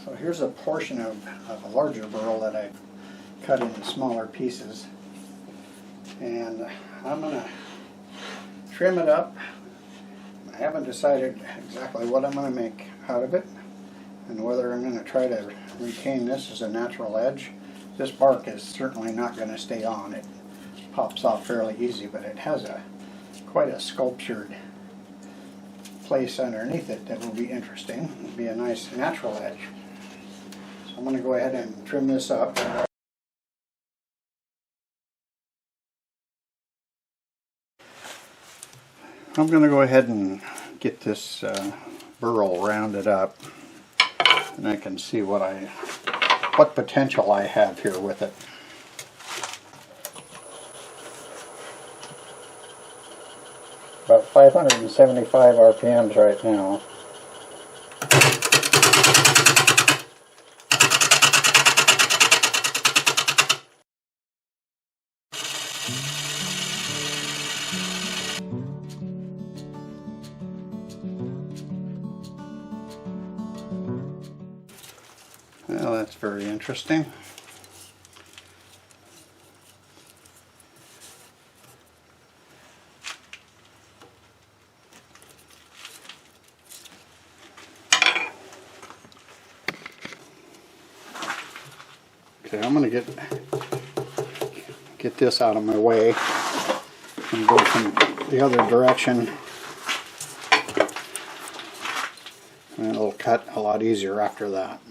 So here's a portion of a larger burl that I cut into smaller pieces, and I'm going to trim it up. I haven't decided exactly what I'm going to make out of it and whether I'm going to try to retain this as a natural edge. This bark is certainly not going to stay on. It pops off fairly easy, but it has quite a sculptured place underneath it that will be interesting. It'll be a nice natural edge. So I'm going to go ahead and trim this up. I'm going to go ahead and get this burl rounded up, and I can see what potential I have here with it. About 575 RPMs right now. Well, that's very interesting. Okay, I'm going to get this out of my way and go from the other direction, and it'll cut a lot easier after that.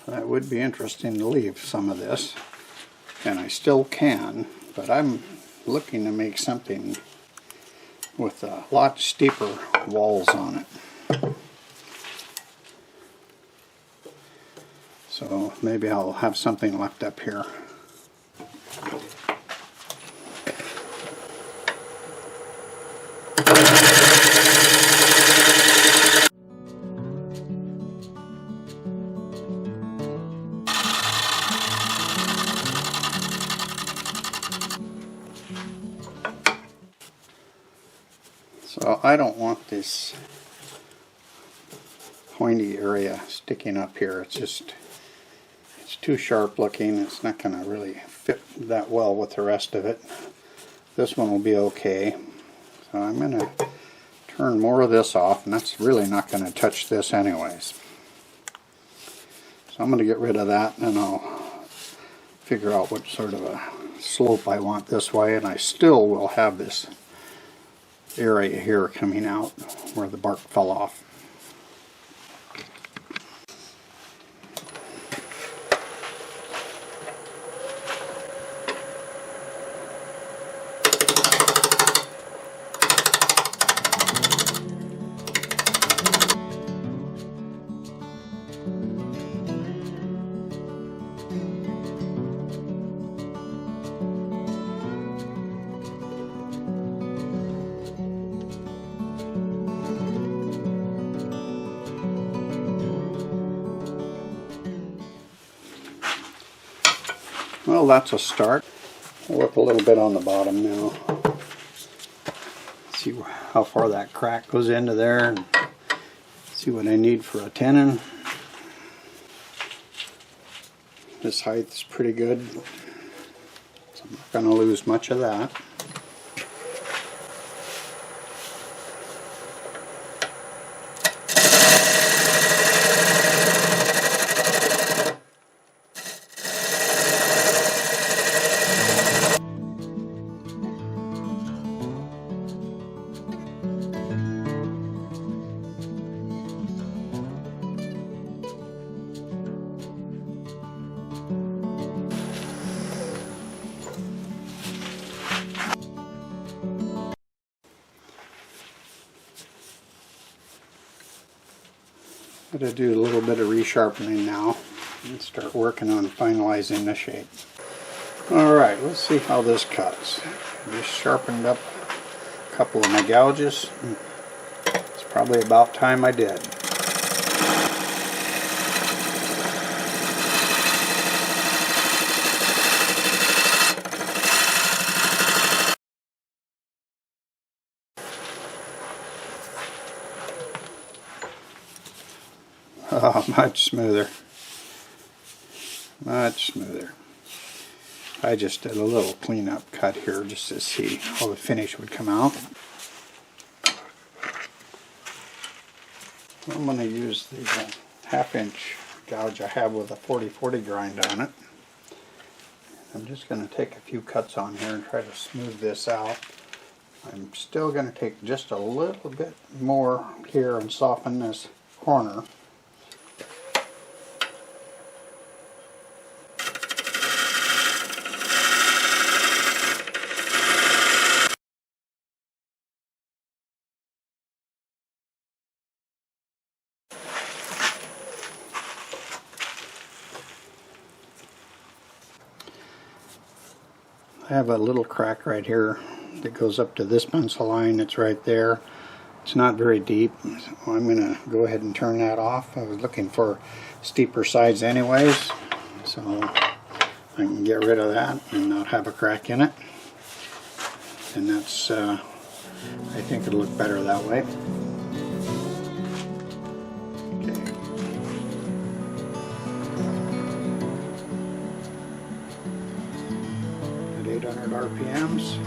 That would be interesting to leave some of this, and I still can, but I'm looking to make something with a lot steeper walls on it. So maybe I'll have something left up here. So I don't want this pointy area sticking up here. It's too sharp looking. It's not going to really fit that well with the rest of it. This one will be okay. So I'm going to turn more of this off, and that's really not going to touch this anyways. So I'm going to get rid of that, and I'll figure out what sort of a slope I want this way, and I still will have this area here coming out where the bark fell off. Well, that's a start. I'll look a little bit on the bottom now. See how far that crack goes into there, and see what I need for a tenon. This height is pretty good, so I'm not going to lose much of that. I'm going to do a little bit of resharpening now and start working on finalizing the shape. Alright, let's see how this cuts. Just sharpened up a couple of my gouges. It's probably about time I did. Oh, much smoother. Much smoother. I just did a little cleanup cut here just to see how the finish would come out. I'm going to use the 1/2 inch gouge I have with a 40/40 grind on it. I'm just going to take a few cuts on here and try to smooth this out. I'm still going to take just a little bit more here and soften this corner. I have a little crack right here that goes up to this pencil line. It's right there. It's not very deep, so I'm going to go ahead and turn that off. I was looking for steeper sides anyways, so I can get rid of that and not have a crack in it. And that's, I think it'll look better that way. Okay. At 800 RPMs.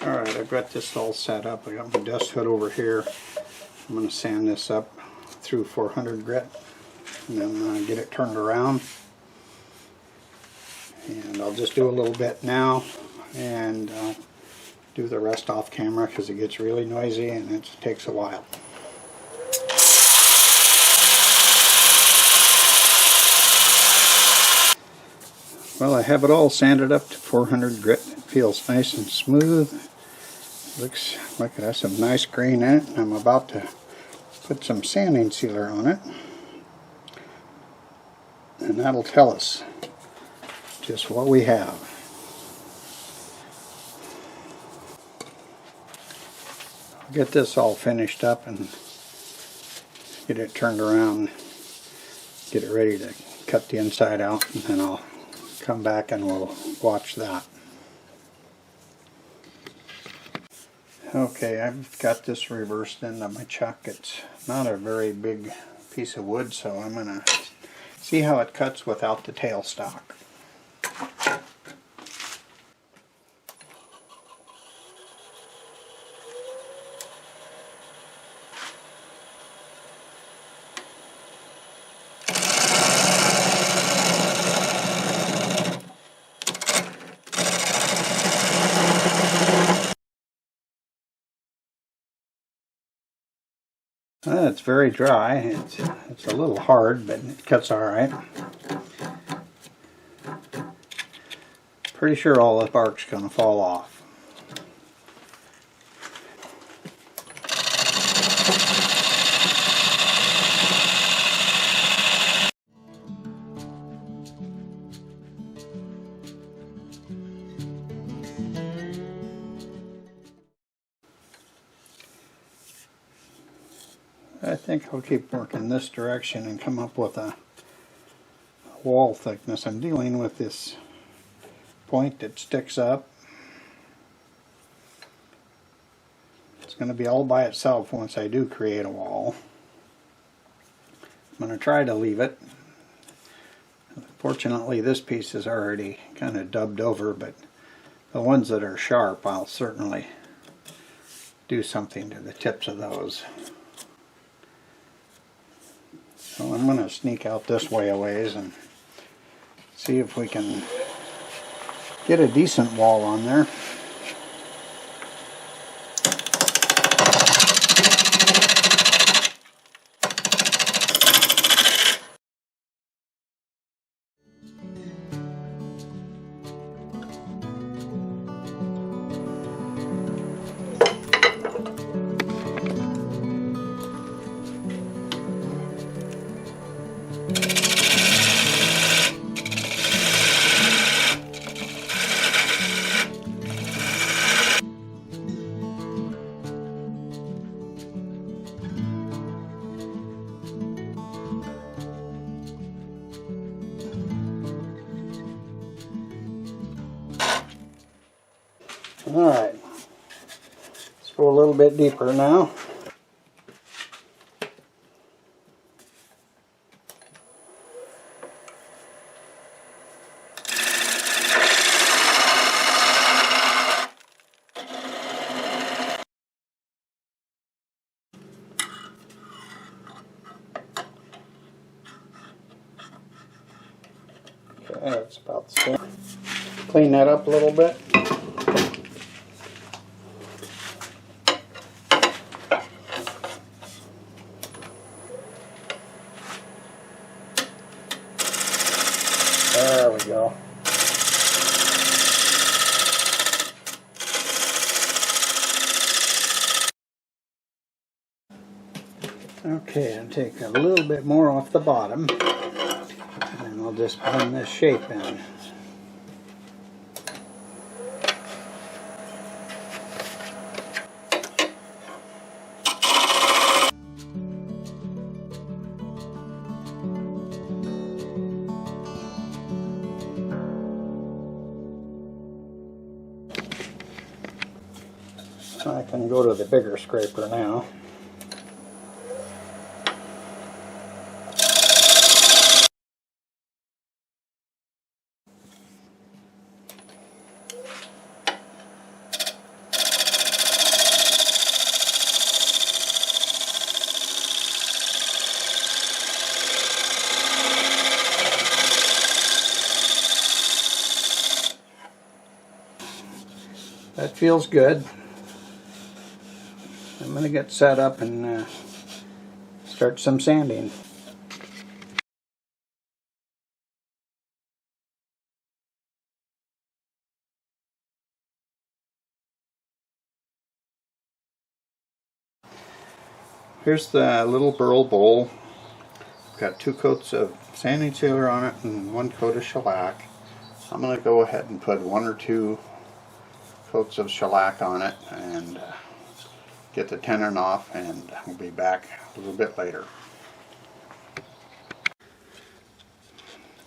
Alright, I've got this all set up. I got my dust hood over here. I'm going to sand this up through 400 grit and then get it turned around. And I'll just do a little bit now and do the rest off camera because it gets really noisy and it takes a while. Well, I have it all sanded up to 400 grit. It feels nice and smooth. Looks like it has some nice grain in it. I'm about to put some sanding sealer on it. And that'll tell us just what we have. I'll get this all finished up and get it turned around. Get it ready to cut the inside out, and then I'll come back and we'll watch that. Okay, I've got this reversed into my chuck. It's not a very big piece of wood, so I'm going to see how it cuts without the tailstock. It's very dry. It's a little hard, but it cuts all right. Pretty sure all the bark's going to fall off. I think I'll keep working this direction and come up with a wall thickness. I'm dealing with this point that sticks up. It's going to be all by itself once I do create a wall. I'm going to try to leave it. Fortunately, this piece is already kind of dubbed over, but the ones that are sharp, I'll certainly do something to the tips of those. So I'm going to sneak out this way a ways and see if we can get a decent wall on there. Alright, let's go a little bit deeper now. Okay, that's about the same. Clean that up a little bit. There we go. Okay, I'll take a little bit more off the bottom, and then I'll just blend this shape in. I can go to the bigger scraper now. That feels good. I'm going to get set up and start some sanding. Here's the little Burl bowl. Got 2 coats of sanding sealer on it and 1 coat of shellac. I'm going to go ahead and put 1 or 2 coats of shellac on it and get the tenon off, and we'll be back a little bit later.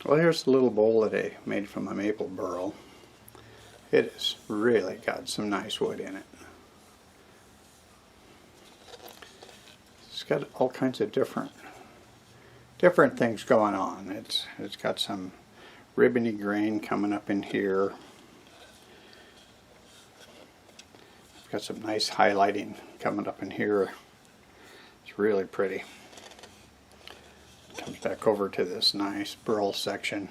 Well, here's the little bowl that I made from a Maple Burl. It has really got some nice wood in it. It's got all kinds of different things going on. It's got some ribbony grain coming up in here. It's got some nice highlighting coming up in here. It's really pretty. Comes back over to this nice burl section.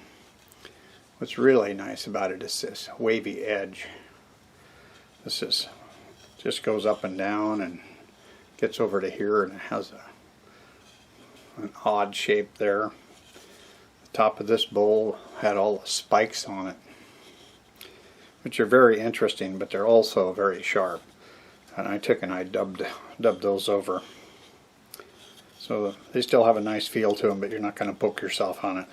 What's really nice about it is this wavy edge. This is just goes up and down and gets over to here, and it has an odd shape there. The top of this bowl had all the spikes on it, which are very interesting, but they're also very sharp. And I took and I dubbed those over. So they still have a nice feel to them, but you're not going to poke yourself on it.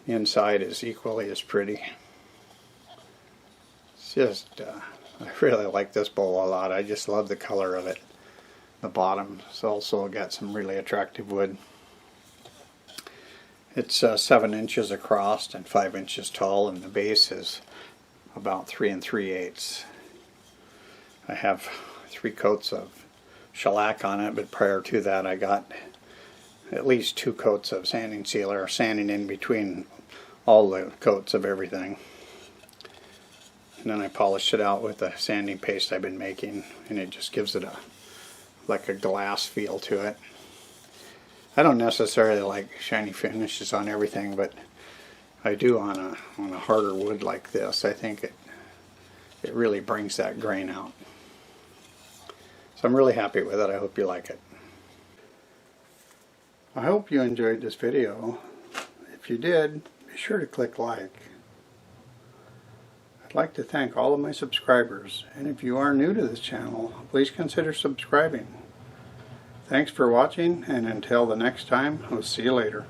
The inside is equally as pretty. It's just, I really like this bowl a lot. I just love the color of it. The bottom has also got some really attractive wood. It's 7 inches across and 5 inches tall, and the base is about 3 3/8. I have 3 coats of shellac on it, but prior to that I got at least 2 coats of sanding sealer, or sanding in between all the coats of everything. And then I polished it out with the sanding paste I've been making, and it just gives it like a glass feel to it. I don't necessarily like shiny finishes on everything, but I do on a harder wood like this. I think it really brings that grain out. So I'm really happy with it. I hope you like it. I hope you enjoyed this video. If you did, be sure to click like. I'd like to thank all of my subscribers, and if you are new to this channel, please consider subscribing. Thanks for watching, and until the next time, I'll see you later.